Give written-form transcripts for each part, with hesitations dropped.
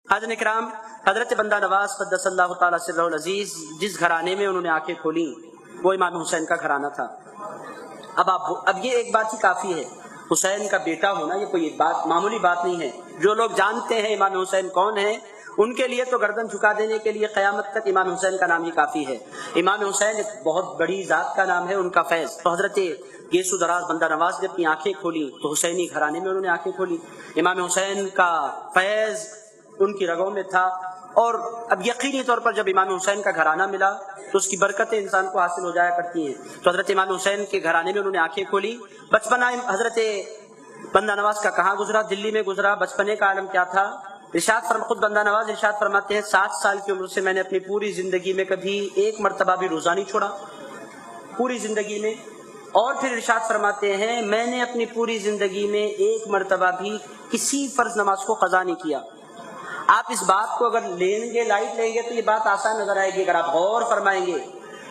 حاضرین کرام، حضرت بندہ نواز قدس اللہ تعالیٰ سرہ العزیز جس گھرانے میں انہوں نے آنکھیں کھولی وہ امام حسین کا گھرانہ تھا۔ اب یہ ایک بات ہی کافی ہے، حسین کا بیٹا ہونا یہ کوئی بات معمولی بات نہیں ہے۔ جو لوگ جانتے ہیں امام حسین کون ہیں ان کے لیے تو گردن جھکا دینے کے لیے قیامت تک امام حسین کا نام ہی کافی ہے۔ امام حسین ایک بہت بڑی ذات کا نام ہے، ان کا فیض۔ تو حضرت گیسو دراز بندہ نواز نے اپنی آنکھیں کھولی تو حسینی گھرانے میں انہوں نے آنکھیں کھولی۔ امام حسین کا فیض ان کی رگوں میں تھا، اور اب یقینی طور پر جب امام حسین کا گھرانہ ملا تو اس کی برکتیں انسان کو حاصل ہو جایا کرتی ہیں۔ تو حضرت امام حسین کے گھرانے میں انہوں نے آنکھیں کھولی۔ بچپنا حضرت بندہ نواز کا کہاں گزرا؟ دلی میں گزرا۔ بچپنے کا عالم کیا تھا؟ خود بندہ نواز ارشاد فرماتے ہیں 7 سال کی عمر سے میں نے اپنی پوری زندگی میں کبھی ایک مرتبہ بھی روزہ نہیں چھوڑا، پوری زندگی میں۔ اور پھر ارشاد فرماتے ہیں میں نے اپنی پوری زندگی میں ایک مرتبہ بھی کسی فرض نماز کو قضا نہیں کیا۔ آپ اس بات کو اگر لیں گے، لائٹ لیں گے تو یہ بات آسان نظر آئے گی۔ اگر آپ غور فرمائیں گے،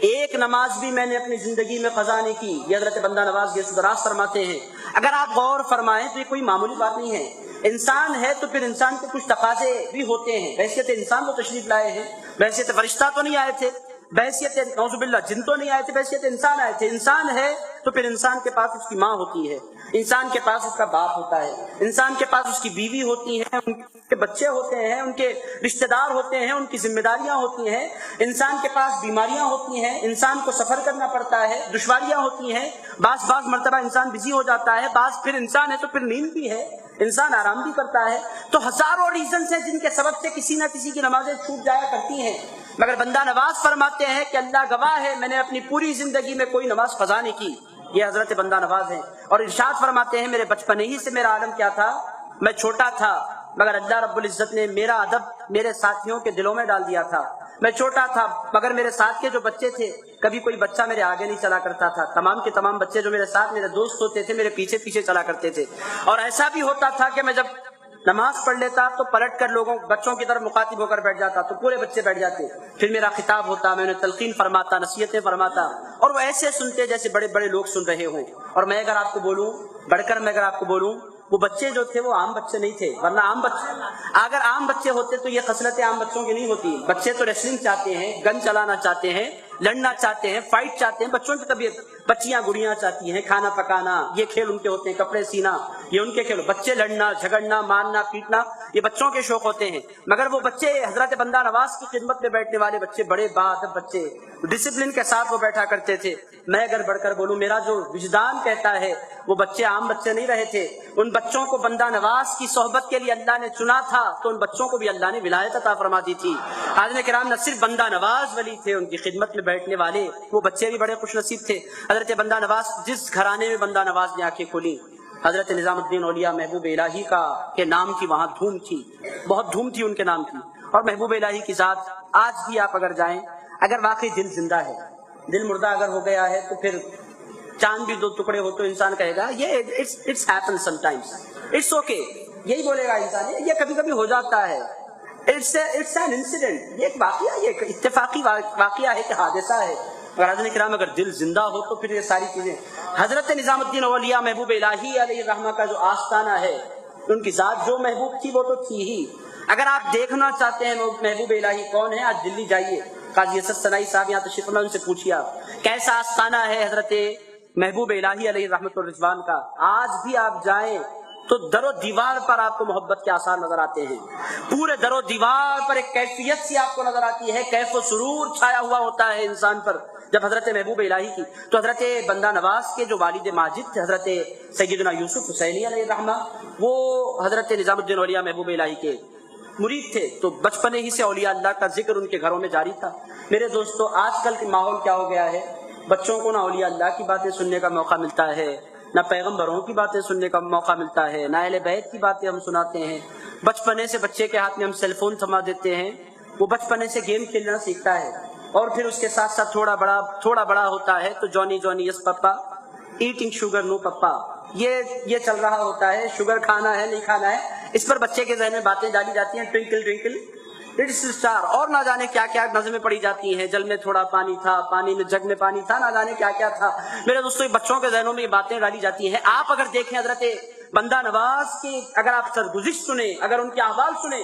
ایک نماز بھی میں نے اپنی زندگی میں قضا نہیں کی، یہ حضرت بندہ نواز گیسو دراز فرماتے ہیں۔ اگر آپ غور فرمائیں تو یہ کوئی معمولی بات نہیں ہے۔ انسان ہے تو پھر انسان کے کچھ تقاضے بھی ہوتے ہیں۔ بحیثیت انسان وہ تشریف لائے ہیں، بحیثیت فرشتہ تو نہیں آئے تھے، بحیثیت نعوذ باللہ جن تو نہیں آئے تھے، بحیثیت انسان آئے تھے۔ انسان ہے تو پھر انسان کے پاس اس کی ماں ہوتی ہے، انسان کے پاس اس کا باپ ہوتا ہے، انسان کے پاس اس کی بیوی ہوتی ہے، ان کے بچے ہوتے ہیں، ان کے رشتہ دار ہوتے ہیں، ان کی ذمہ داریاں ہوتی ہیں، انسان کے پاس بیماریاں ہوتی ہیں، انسان کو سفر کرنا پڑتا ہے، دشواریاں ہوتی ہیں، بعض مرتبہ انسان بزی ہو جاتا ہے، بعض پھر انسان ہے تو پھر نیند بھی ہے، انسان آرام بھی کرتا ہے۔ تو ہزاروں ریزنز ہیں جن کے سبب سے کسی نہ کسی کی نمازیں چھوٹ جایا کرتی ہیں، مگر بندہ نواز فرماتے ہیں کہ اللہ گواہ ہے میں نے اپنی پوری زندگی میں کوئی نماز قضا نہیں کی۔ یہ حضرت بندہ نواز ہیں، اور ارشاد فرماتے ہیں میرے بچپن ہی سے میرا عالم کیا تھا، میں چھوٹا تھا مگر اللہ رب العزت نے میرا ادب میرے ساتھیوں کے دلوں میں ڈال دیا تھا۔ میں چھوٹا تھا مگر میرے ساتھ کے جو بچے تھے، کبھی کوئی بچہ میرے آگے نہیں چلا کرتا تھا، تمام کے تمام بچے جو میرے ساتھ میرے دوست ہوتے تھے میرے پیچھے پیچھے چلا کرتے تھے۔ اور ایسا بھی ہوتا تھا کہ میں جب نماز پڑھ لیتا تو پلٹ کر بچوں کی طرف مخاطب ہو کر بیٹھ جاتا تو پورے بچے بیٹھ جاتے، پھر میرا خطاب ہوتا، میں انہیں تلقین فرماتا، نصیحتیں فرماتا، اور وہ ایسے سنتے جیسے بڑے بڑے لوگ سن رہے ہوں۔ اور میں اگر آپ کو بولوں، بڑھ کر میں اگر آپ کو بولوں، وہ بچے جو تھے وہ عام بچے نہیں تھے، ورنہ اگر عام بچے ہوتے تو یہ خصلتیں عام بچوں کی نہیں ہوتی۔ بچے تو ریسلنگ چاہتے ہیں، گن چلانا چاہتے ہیں، لڑنا چاہتے ہیں، فائٹ چاہتے ہیں، بچوں کی طبیعت۔ بچیاں گڑیاں چاہتی ہیں، کھانا پکانا، یہ کھیل ان کے ہوتے ہیں، کپڑے سینا یہ ان کے کھیل۔ بچے لڑنا جھگڑنا مارنا پیٹنا یہ بچوں کے شوق ہوتے ہیں، مگر وہ بچے حضرت بندہ نواز کی خدمت میں بیٹھنے والے بچے بڑے باادب بچے، ڈسپلن کے ساتھ وہ بیٹھا کرتے تھے۔ میں اگر بڑھ کر بولوں، میرا جو وجدان کہتا ہے وہ بچے عام بچے نہیں رہے تھے، ان بچوں کو بندہ نواز کی صحبت کے لیے اللہ نے چنا تھا تو ان بچوں کو بھی اللہ نے ولایت عطا فرما دی تھی۔ حاضرین کرام، نہ صرف بندہ نواز ولی تھے، ان کی خدمت میں بیٹھنے والے وہ بچے بھی بڑے خوش نصیب تھے۔ حضرت بندہ نواز جس گھرانے میں بندہ نواز نے آنکھیں کھولی، حضرت نظام الدین اولیاء محبوب الہی کے نام کی وہاں دھوم تھی، بہت دھوم تھی ان کے نام کی۔ اور محبوب الہی کی ذات آج بھی آپ اگر جائیں، اگر واقعی دل زندہ ہے، دل مردہ اگر ہو گیا ہے تو پھر چاند بھی 2 ٹکڑے ہو تو انسان کہے گا یہ it's happen sometimes, it's okay, یہی بولے گا انسان، یہ کبھی کبھی ہو جاتا ہے، اٹس این انسیڈنٹ، یہ ایک واقعہ، یہ ایک اتفاقی واقعہ ہے کہ حادثہ ہے۔ اگر حضرت کرام اگر دل زندہ ہو تو پھر یہ ساری چیزیں۔ حضرت نظام الدین اولیاء محبوب الہی علیہ الرحمہ کا جو آستانہ ہے، ان کی ذات جو محبوب تھی وہ تو تھی ہی۔ اگر آپ دیکھنا چاہتے ہیں محبوب الہی کون ہے، آج دلی جائیے، قاضی اسد سنائی صاحب یہاں تشریف فرما، ان سے پوچھیے آپ کیسا آستانہ ہے حضرت محبوب الہی علیہ رحمت الرضوان کا۔ آج بھی آپ جائیں تو در و دیوار پر آپ کو محبت کے آثار نظر آتے ہیں، پورے در و دیوار پر ایک کیفیت سی آپ کو نظر آتی ہے، کیف و سرور چھایا ہوا ہوتا ہے انسان پر جب حضرت محبوب الہی کی۔ تو حضرت بندہ نواز کے جو والد ماجد تھے حضرت سیدنا یوسف حسینی علیہ الرحمہ، وہ حضرت نظام الدین اولیاء محبوب الہی کے مرید تھے، تو بچپنے ہی سے اولیاء اللہ کا ذکر ان کے گھروں میں جاری تھا۔ میرے دوستو، آج کل کا ماحول کیا ہو گیا ہے، بچوں کو نہ اولیاء اللہ کی باتیں سننے کا موقع ملتا ہے، نہ پیغمبروں کی باتیں سننے کا موقع ملتا ہے، نہ اہل بیت کی باتیں ہم سناتے ہیں۔ بچپنے سے بچے کے ہاتھ میں ہم سیل فون تھما دیتے ہیں، وہ بچپنے سے گیم کھیلنا سیکھتا ہے، اور پھر اس کے ساتھ ساتھ تھوڑا بڑا ہوتا ہے تو جونی یس پپا، ایٹنگ شوگر نو پپا، یہ چل رہا ہوتا ہے، شوگر کھانا ہے نہیں کھانا ہے، اس پر بچے کے ذہن میں باتیں ڈالی جاتی ہیں، ٹوئنکل ٹوئنکل لٹل اسٹار، اور نہ جانے کیا کیا نظمیں پڑھی جاتی ہیں، جل میں تھوڑا پانی تھا، پانی میں جگ میں پانی تھا، نہ جانے کیا کیا تھا۔ میرے دوستو، بچوں کے ذہنوں میں یہ باتیں ڈالی جاتی ہیں۔ آپ اگر دیکھیں حضرت بندہ نواز کی اگر آپ سرگزشت سنیں، اگر ان کے احوال سنیں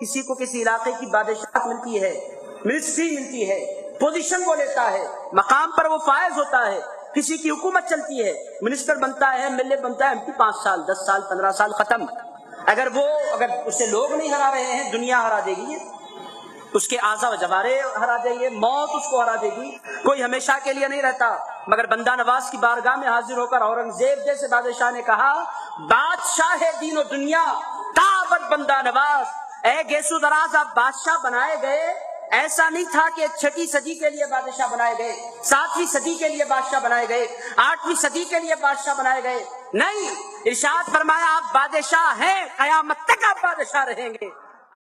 کسی کو کسی علاقے کی بادشاہت ملتی ہے، منسٹری ملتی ہے، پوزیشن وہ لیتا ہے، مقام پر وہ فائز ہوتا ہے، کسی کی حکومت چلتی ہے، منسٹر بنتا ہے، MLA بنتا ہے، MP 5 سال 10 سال 15 سال ختم. اگر اسے لوگ نہیں ہرا رہے ہیں، دنیا ہرا دے گی، اس کے اعضاء و جوارے ہرا دے گی، موت اس کو ہرا دے گی. کوئی ہمیشہ کے لیے نہیں رہتا. مگر بندہ نواز کی بارگاہ میں حاضر ہو کر اورنگزیب جیسے بادشاہ نے کہا، بادشاہ دین و دنیا تابت بندہ نواز، اے گیسو دراز آپ بادشاہ بنائے گئے، ایسا نہیں تھا کہ 6 صدی کے لیے بادشاہ بنائے گئے، 7ویں صدی کے لیے بادشاہ بنائے گئے، 8ویں صدی کے لیے بادشاہ بنائے گئے. نہیں، ارشاد فرمایا آپ بادشاہ ہیں، قیامت تک آپ بادشاہ رہیں گے.